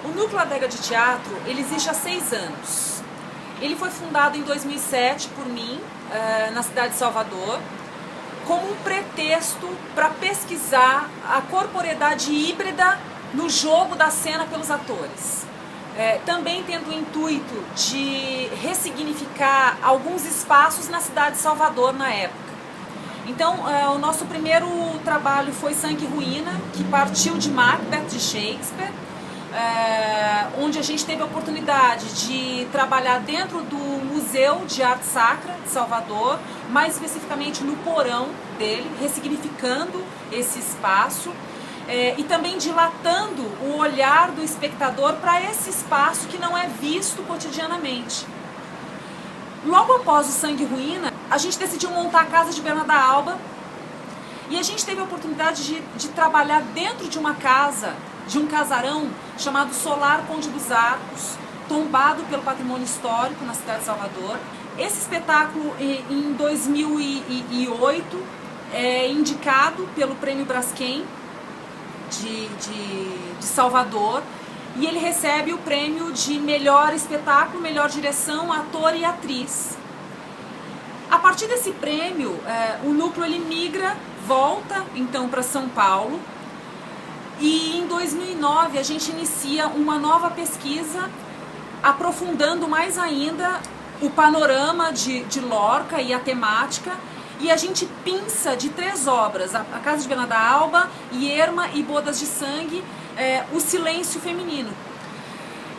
O Núcleo Adega de Teatro, ele existe há 6 anos. Ele foi fundado em 2007 por mim, na cidade de Salvador, como um pretexto para pesquisar a corporeidade híbrida no jogo da cena pelos atores. Também tendo o intuito de ressignificar alguns espaços na cidade de Salvador na época. Então, o nosso primeiro trabalho foi Sangue e Ruína, que partiu de Macbeth, de Shakespeare, onde a gente teve a oportunidade de trabalhar dentro do Museu de Arte Sacra de Salvador, mais especificamente no porão dele, ressignificando esse espaço e também dilatando o olhar do espectador para esse espaço que não é visto cotidianamente. Logo após o Sangue e Ruína, a gente decidiu montar a Casa de Bernarda Alba e a gente teve a oportunidade de trabalhar dentro de uma casa, de um casarão chamado Solar Conde dos Arcos, tombado pelo patrimônio histórico na cidade de Salvador. Esse espetáculo, em 2008, é indicado pelo Prêmio Braskem de Salvador, e ele recebe o prêmio de melhor espetáculo, melhor direção, ator e atriz. A partir desse prêmio, o núcleo ele migra, volta então para São Paulo, e em 2009 a gente inicia uma nova pesquisa, aprofundando mais ainda o panorama de Lorca e a temática, e a gente pinça de 3 obras, a Casa de Bernarda Alba, Irma e Bodas de Sangue, o silêncio feminino.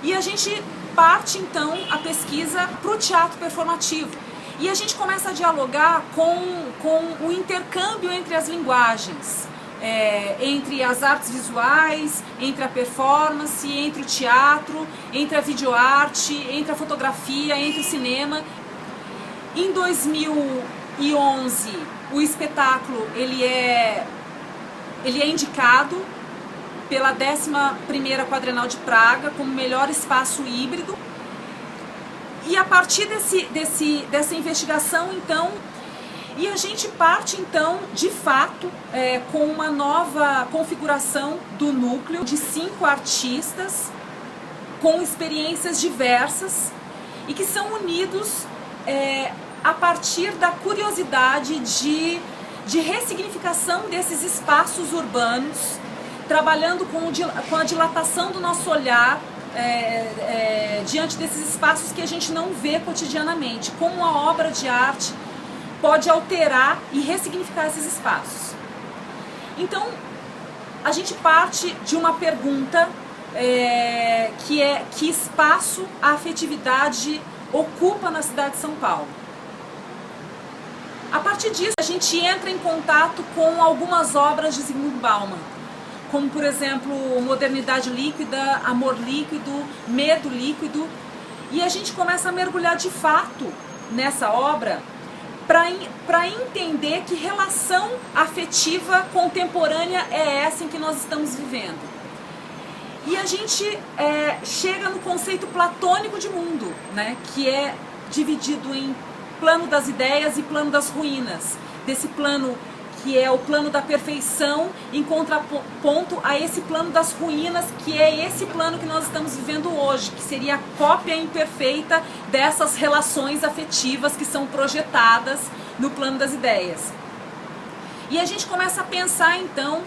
E a gente parte então a pesquisa para o teatro performativo. E a gente começa a dialogar com o intercâmbio entre as linguagens, entre as artes visuais, entre a performance, entre o teatro, entre a videoarte, entre a fotografia, entre o cinema. Em 2011, o espetáculo ele é indicado pela 11ª Quadrenal de Praga como melhor espaço híbrido. E a partir dessa investigação, então, e a gente parte, então, de fato, com uma nova configuração do núcleo de 5 artistas com experiências diversas e que são unidos a partir da curiosidade de ressignificação desses espaços urbanos, trabalhando com a dilatação do nosso olhar diante desses espaços que a gente não vê cotidianamente, como a obra de arte pode alterar e ressignificar esses espaços. Então, a gente parte de uma pergunta que é: que espaço a afetividade ocupa na cidade de São Paulo? A partir disso, a gente entra em contato com algumas obras de Zygmunt Bauman, como, por exemplo, Modernidade Líquida, Amor Líquido, Medo Líquido, e a gente começa a mergulhar de fato nessa obra para entender que relação afetiva contemporânea é essa em que nós estamos vivendo. E a gente chega no conceito platônico de mundo, né, que é dividido em plano das ideias e plano das ruínas, desse plano que é o plano da perfeição em contraponto a esse plano das ruínas, que é esse plano que nós estamos vivendo hoje, que seria a cópia imperfeita dessas relações afetivas que são projetadas no plano das ideias. E a gente começa a pensar então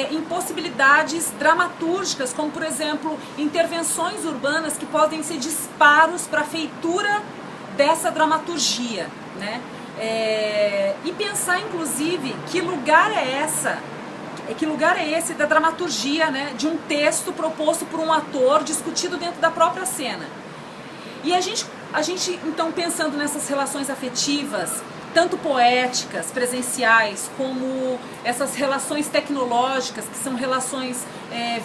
em possibilidades dramatúrgicas, como por exemplo intervenções urbanas que podem ser disparos para a feitura dessa dramaturgia, né? E pensar inclusive que lugar é esse da dramaturgia, né, de um texto proposto por um ator, discutido dentro da própria cena. E a gente então, pensando nessas relações afetivas, tanto poéticas, presenciais, como essas relações tecnológicas, que são relações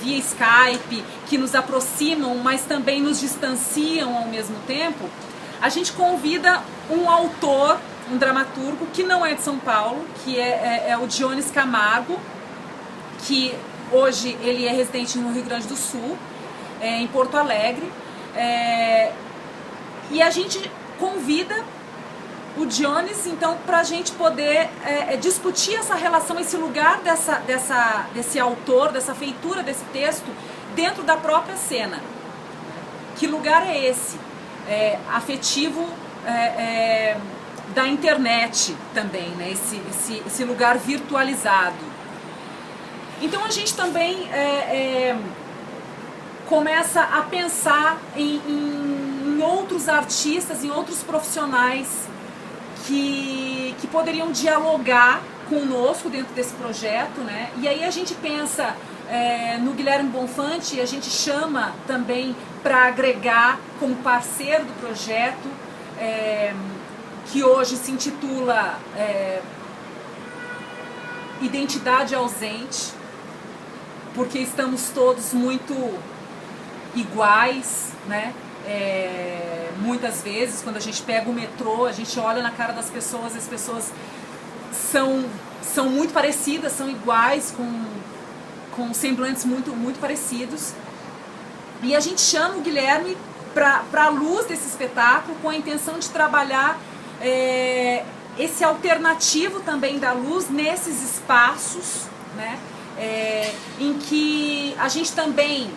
via Skype, que nos aproximam, mas também nos distanciam ao mesmo tempo, a gente convida um autor, um dramaturgo que não é de São Paulo, que é o Dionis Camargo, que hoje ele é residente no Rio Grande do Sul, em Porto Alegre, e a gente convida o Dionis, então, para a gente poder discutir essa relação, esse lugar desse autor, dessa feitura desse texto, dentro da própria cena. Que lugar é esse? Afetivo da internet também, né? Esse lugar virtualizado. Então a gente também começa a pensar em outros artistas, em outros profissionais que poderiam dialogar conosco dentro desse projeto, né? E aí a gente pensa no Guilherme Bonfante, e a gente chama também para agregar como parceiro do projeto, que hoje se intitula Identidade Ausente, porque estamos todos muito iguais, né? Muitas vezes, quando a gente pega o metrô, a gente olha na cara das pessoas, as pessoas são muito parecidas, são iguais, com semblantes muito parecidos. E a gente chama o Guilherme para a luz desse espetáculo, com a intenção de trabalhar esse alternativo também da luz nesses espaços, né? Em que a gente também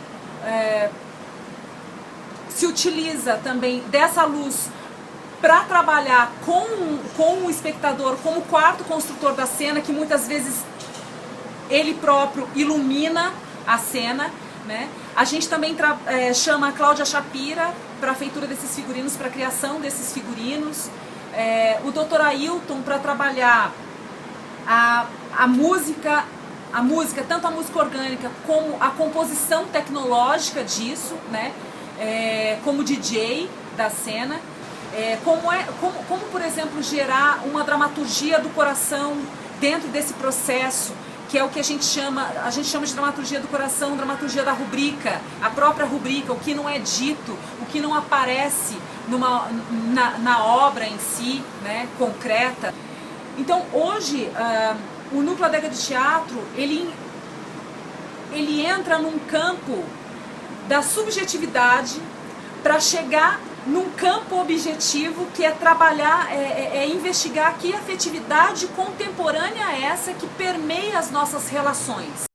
se utiliza também dessa luz para trabalhar com o espectador como quarto construtor da cena, que muitas vezes ele próprio ilumina a cena, né? A gente também chama a Cláudia Shapira para a feitura desses figurinos, para a criação desses figurinos, o Dr. Ailton para trabalhar a música, tanto a música orgânica como a composição tecnológica disso, né? Como DJ da cena, como por exemplo gerar uma dramaturgia do coração dentro desse processo, que é o que a gente chama de dramaturgia do coração, dramaturgia da rubrica, a própria rubrica, o que não é dito, o que não aparece na obra em si, né, concreta. Então hoje o Núcleo Adega de Teatro, ele entra num campo da subjetividade para chegar num campo objetivo, que é trabalhar, investigar que afetividade contemporânea é essa que permeia as nossas relações.